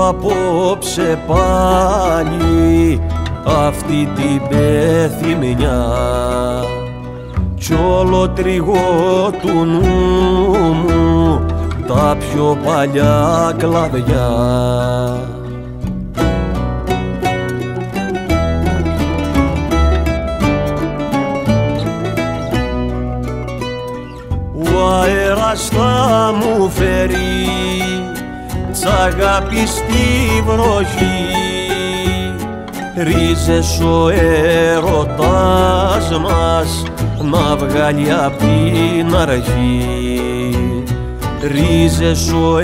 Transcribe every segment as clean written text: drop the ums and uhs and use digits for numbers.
απόψε πάλι αυτή την πεθυμνιά κι όλο τριγώ του νου μου τα πιο παλιά κλαδιά. Ο αέρας θα μου φέρει τ' αγάπη στη βροχή, ρίζες ο έρωτας μας να βγάλει απ' την αρχή, ρίζες ο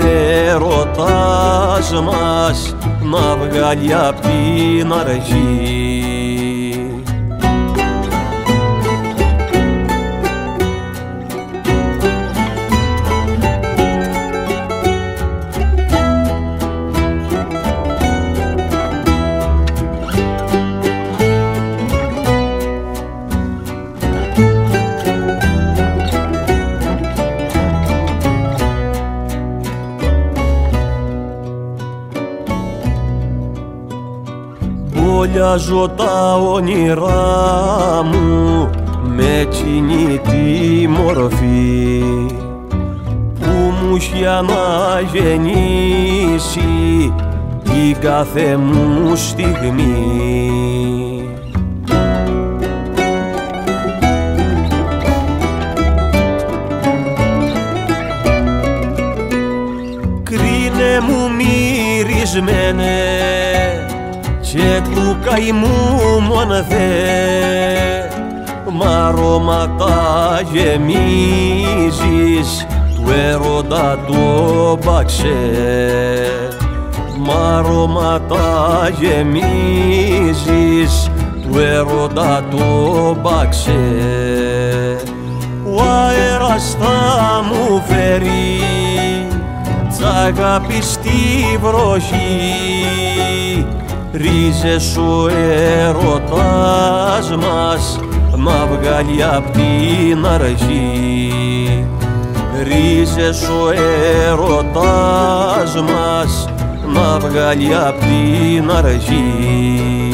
έρωτας μας να βγάλει απ' την αρχή. Μπολιάζω τα όνειρά μου με εκείνη τη μορφή που μου έχει αναγεννήσει την κάθε μου στιγμή. Κρίνε μου μυρισμένε και του καημού μονδέ μ' αρώματα γεμίζεις του έρωτα το μπαξέ, μ' αρώματα γεμίζεις του έρωτα το μπαξέ. Ο αέρας θα μου φέρει τ' αγάπη στη βροχή, ρίζες ο έρωτας μας να βγάλει απ' την αρχή, ρίζες ο έρωτας μας να βγάλει απ' την αρχή.